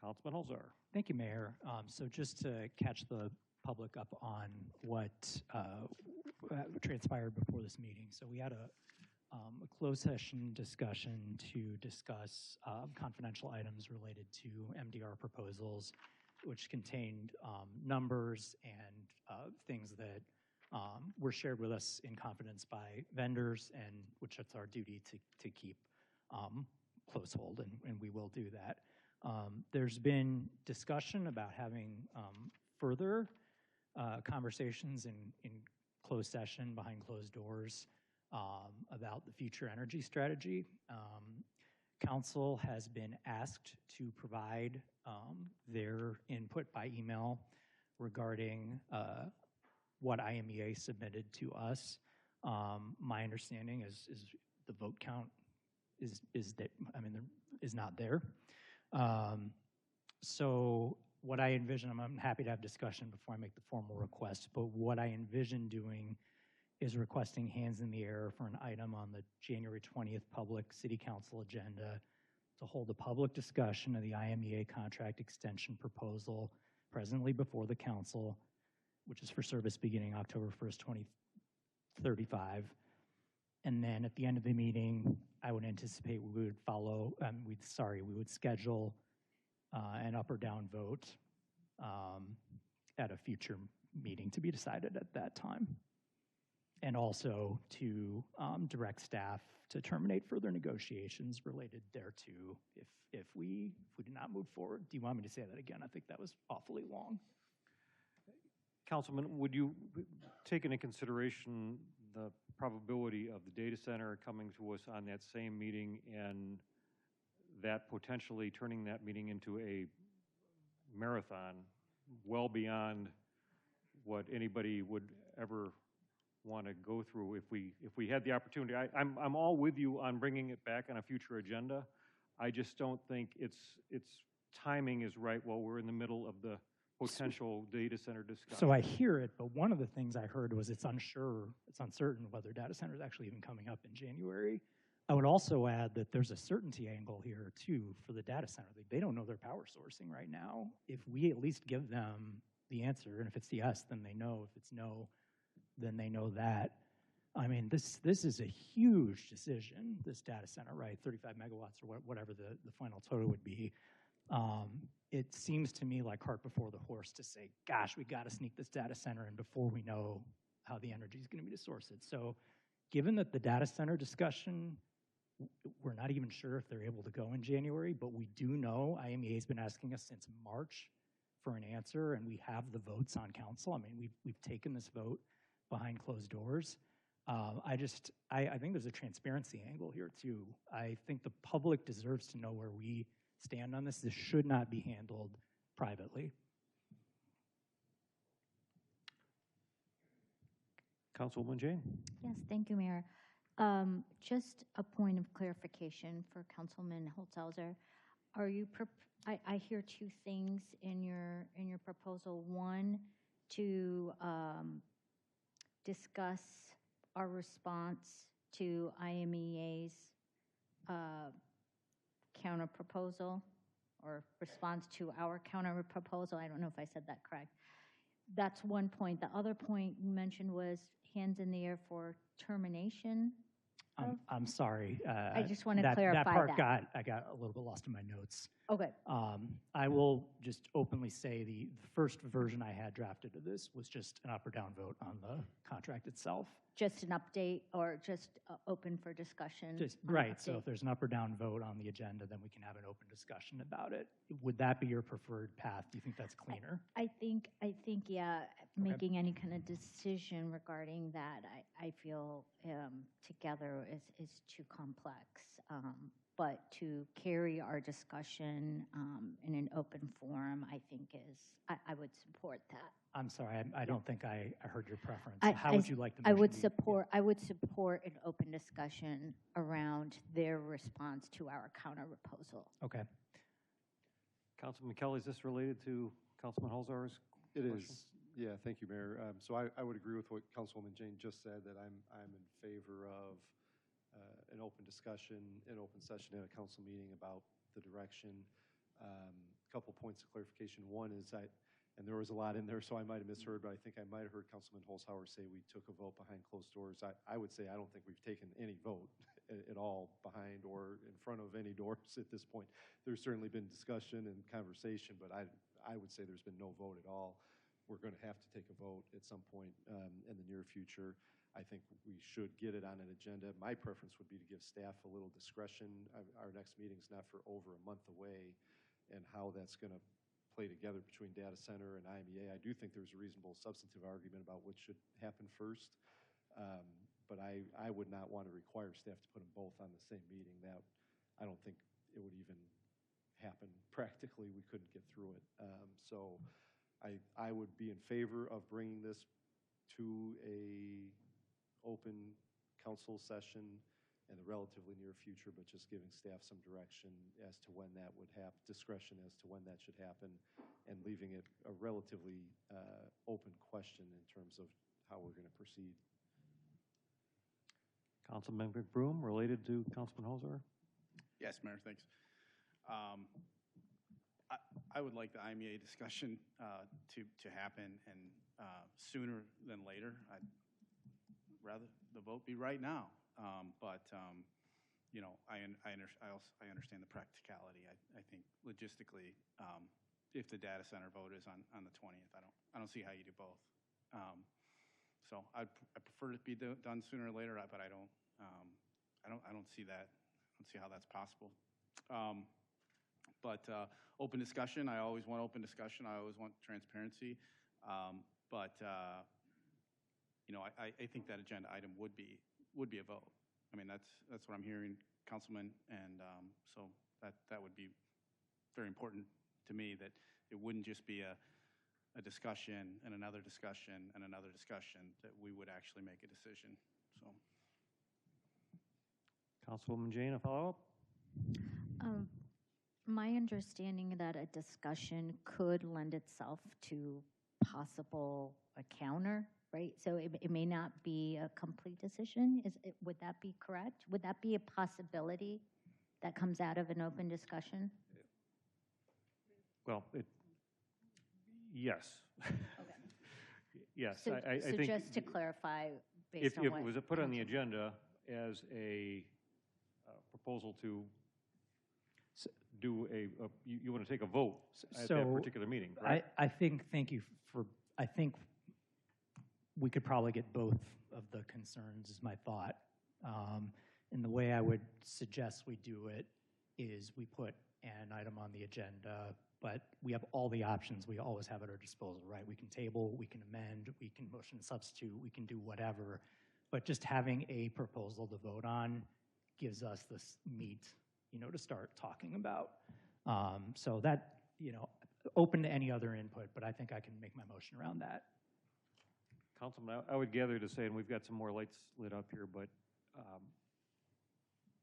Councilman Holzhauer. Thank you, Mayor. So just to catch the public up on what transpired before this meeting. So we had a closed session discussion to discuss confidential items related to MDR proposals, which contained numbers and things that were shared with us in confidence by vendors, and which it's our duty to keep close hold, and we will do that. There's been discussion about having further conversations in closed session behind closed doors about the future energy strategy. Council has been asked to provide their input by email regarding what IMEA submitted to us. My understanding is the vote count is that, I mean, there is not there. So what I envision, I'm happy to have discussion before I make the formal request, but what I envision doing is requesting hands in the air for an item on the January 20th Public City Council agenda to hold a public discussion of the IMEA contract extension proposal presently before the council, which is for service beginning October 1st, 2035. And then at the end of the meeting, I would anticipate we would follow, we would schedule an up or down vote at a future meeting to be decided at that time. And also to direct staff to terminate further negotiations related thereto if we do not move forward. Do you want me to say that again? I think that was awfully long. Councilman, would you take into consideration the probability of the data center coming to us on that same meeting and that potentially turning that meeting into a marathon well beyond what anybody would ever want to go through if we had the opportunity? I'm all with you on bringing it back on a future agenda. I just don't think its timing is right while we're in the middle of the potential data center discussion. So I hear it, but one of the things I heard was it's uncertain whether data center is actually even coming up in January. I would also add that there's a certainty angle here too for the data center. They don't know their power sourcing right now. If we at least give them the answer, and if it's yes, then they know. If it's no, then they know that. I mean, this is a huge decision, this data center, right? 35 megawatts or whatever the final total would be. It seems to me like cart before the horse to say, gosh, we got to sneak this data center in before we know how the energy is going to be sourced. So given that the data center discussion, we're not even sure if they're able to go in January, but we do know IMEA has been asking us since March for an answer, and we have the votes on council. I mean, we've taken this vote behind closed doors. I think there's a transparency angle here too. I think the public deserves to know where we stand on this. This should not be handled privately. Councilwoman Jane. Yes, thank you, Mayor. Just a point of clarification for Councilman Holzhauer. Are you? I hear two things in your proposal. One, to discuss our response to IMEA's counter proposal, or response to our counter proposal. I don't know if I said that correct. That's one point. The other point you mentioned was hands in the air for termination. I'm sorry. I just want to clarify that. I got a little bit lost in my notes. Okay. I will just openly say the first version I had drafted of this was just an up or down vote on the contract itself. Just an update, or just open for discussion? Right. So if there's an up or down vote on the agenda, then we can have an open discussion about it. Would that be your preferred path? Do you think that's cleaner? I think, yeah. Okay. Making any kind of decision regarding that, I feel together is too complex. But to carry our discussion in an open forum, I think I would support that. I'm sorry, I don't think I heard your preference. How would you like the motion I would support an open discussion around their response to our counter proposal. Okay. Councilman Kelly, is this related to Councilman Holzhauer's question? It is. Yeah, thank you, Mayor. So I would agree with what Councilwoman Jane just said, that I'm in favor of an open discussion, an open session at a council meeting about the direction. couple points of clarification. One is and there was a lot in there, so I might have misheard, but I think I might have heard Councilman Holzhauer say we took a vote behind closed doors. I would say I don't think we've taken any vote at all behind or in front of any doors at this point. There's certainly been discussion and conversation, but I would say there's been no vote at all. We're going to have to take a vote at some point in the near future. I think we should get it on an agenda. My preference would be to give staff a little discretion. Our next meeting's not for over a month away, and how that's going to play together between data center and IMEA. I do think there's a reasonable substantive argument about what should happen first, but I would not want to require staff to put them both on the same meeting. That I don't think it would even happen practically. We couldn't get through it. So I would be in favor of bringing this to a open council session in the relatively near future, but just giving staff some direction as to when that would happen, discretion as to when that should happen, and leaving it a relatively open question in terms of how we're going to proceed. Councilman McBroom, related to Councilman Holzer? Yes, Mayor, thanks. I would like the IMEA discussion to happen, and sooner than later. I'd rather the vote be right now. But you know, I understand the practicality. I think logistically, if the data center vote is on the 20th, I don't see how you do both. So I prefer it to be done sooner or later, but I don't see that. I don't see how that's possible. But open discussion. I always want open discussion. I always want transparency. But you know, I think that agenda item would be a vote. I mean, that's what I'm hearing, Councilman, and so that would be very important to me, that it wouldn't just be a discussion and another discussion and another discussion, that we would actually make a decision. So, Councilwoman Jane, a follow-up? My understanding that a discussion could lend itself to possible a counter, right? So it may not be a complete decision. Would that be correct? Would that be a possibility that comes out of an open discussion? Well, yes. Okay. Yes, So, I so think just to clarify, based if on it what was put on the Councilman- agenda as a proposal to do you want to take a vote at that particular meeting, right? I think, thank you for, I think we could probably get both of the concerns, is my thought. And the way I would suggest we do it is we put an item on the agenda, but we have all the options we always have at our disposal, right? We can table, we can amend, we can motion substitute, we can do whatever. But just having a proposal to vote on gives us this meat, you know, to start talking about. So that, you know, open to any other input, but I think I can make my motion around that. Councilman, I would gather to say, and we've got some more lights lit up here, but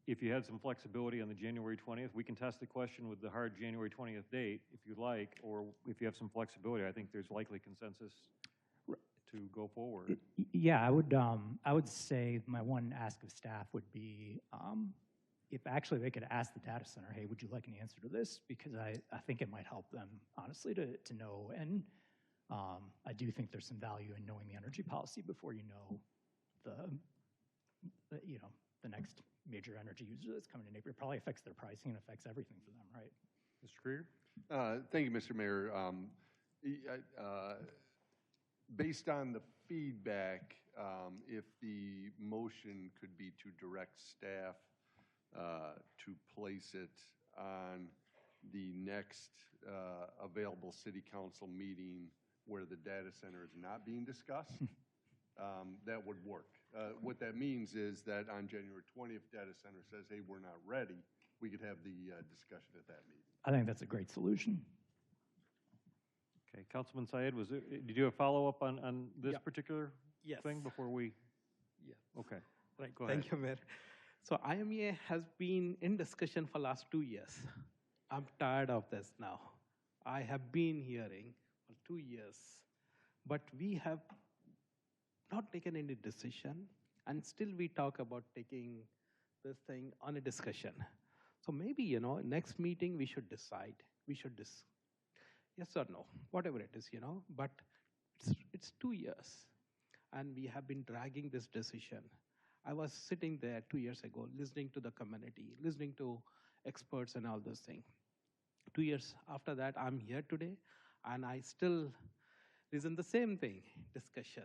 if you had some flexibility on the January 20th, we can test the question with the hard January 20th date if you like, or if you have some flexibility, I think there's likely consensus to go forward. Yeah, I would say my one ask of staff would be if actually they could ask the data center, hey, would you like an answer to this? Because I think it might help them, honestly, to know. And I do think there's some value in knowing the energy policy before you know the next major energy user that's coming to Naperville. It probably affects their pricing and affects everything for them, right? Mr. Creer? Thank you, Mr. Mayor. Based on the feedback, if the motion could be to direct staff to place it on the next available city council meeting where the data center is not being discussed, that would work. What that means is that on January 20th, data center says, hey, we're not ready, we could have the discussion at that meeting. I think that's a great solution. Okay, Councilman Syed, did you have follow-up on this particular Yes. thing before we? Yes. Okay, Right. go ahead. Thank you, Mayor. So IMEA has been in discussion for last 2 years. I'm tired of this now. I have been hearing for 2 years, but we have not taken any decision, and still we talk about taking this thing on a discussion. So maybe, next meeting we should decide. We should yes or no, whatever it is, but it's 2 years, and we have been dragging this decision. I was sitting there 2 years ago, listening to the community, listening to experts and all those things. 2 years after that, I'm here today, and I still listen the same thing, discussion.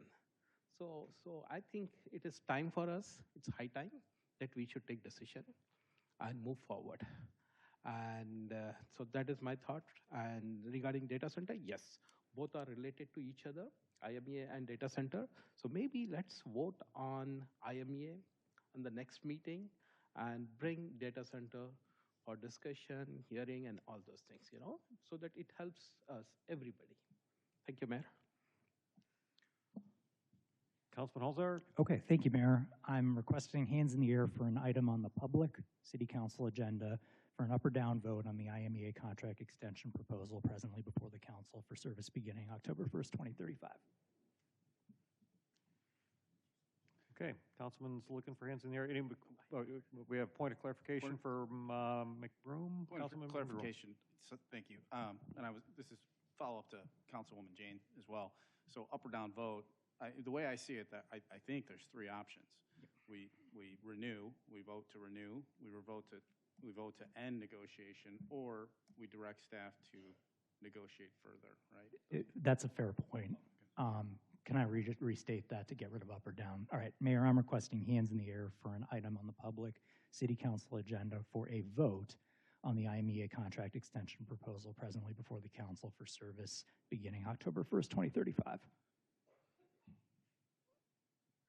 So I think it is time for us, it's high time that we should take decision and move forward. And so that is my thought. And regarding data center, yes, both are related to each other, IMEA and data center. So maybe let's vote on IMEA on the next meeting and bring data center for discussion, hearing, and all those things, so that it helps us, everybody. Thank you, Mayor. Councilman Holzhauer? Okay, thank you, Mayor. I'm requesting hands in the air for an item on the public city council agenda for an up or down vote on the IMEA contract extension proposal presently before the council for service beginning October 1st, 2035. Okay, Councilman's looking for hands in the air. We have point of clarification for McBroom? Point of Councilman McBroom. clarification. So, thank you. And this is follow-up to Councilwoman Jane as well. So up or down vote, the way I see it, I think there's three options. We renew, we vote to renew, we vote to end negotiation, or we direct staff to negotiate further, right? That's a fair point. Can I restate that to get rid of up or down? All right, Mayor, I'm requesting hands in the air for an item on the public city council agenda for a vote on the IMEA contract extension proposal presently before the council for service beginning October 1st, 2035.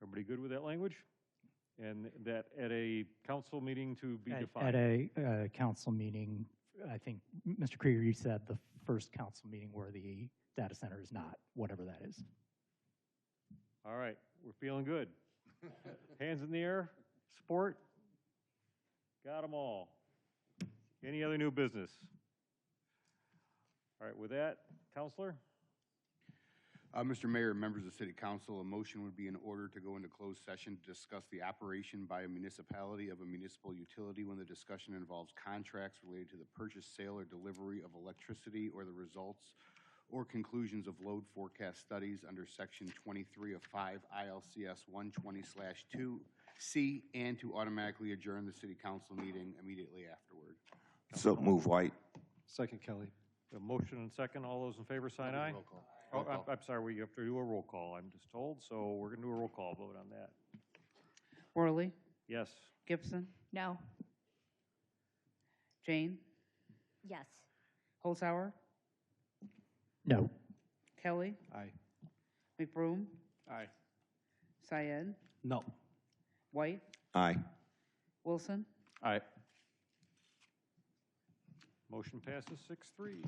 Everybody good with that language? And that at a council meeting to be defined? At a council meeting, I think, Mr. Krieger, you said the first council meeting where the data center is not, whatever that is. All right, we're feeling good. Hands in the air, support? Got them all. Any other new business? All right, with that, Counselor? Mr. Mayor, members of the City Council, a motion would be in order to go into closed session to discuss the operation by a municipality of a municipal utility when the discussion involves contracts related to the purchase, sale, or delivery of electricity or the results or conclusions of load forecast studies under Section 23 of 5 ILCS 120/2C, and to automatically adjourn the City Council meeting immediately afterward. So move, White. Second, Kelly. A motion and second. All those in favor sign aye. Roll call. Oh, Roll call. I'm sorry, we have to do a roll call, I'm just told, so we're going to do a roll call vote on that. Worley, Yes. Gibson, No. Jane, Yes. Holzhauer, No. Kelly, Aye. McBroom, Aye. Syed, No. White, Aye. Wilson. Aye. Motion passes 6-3.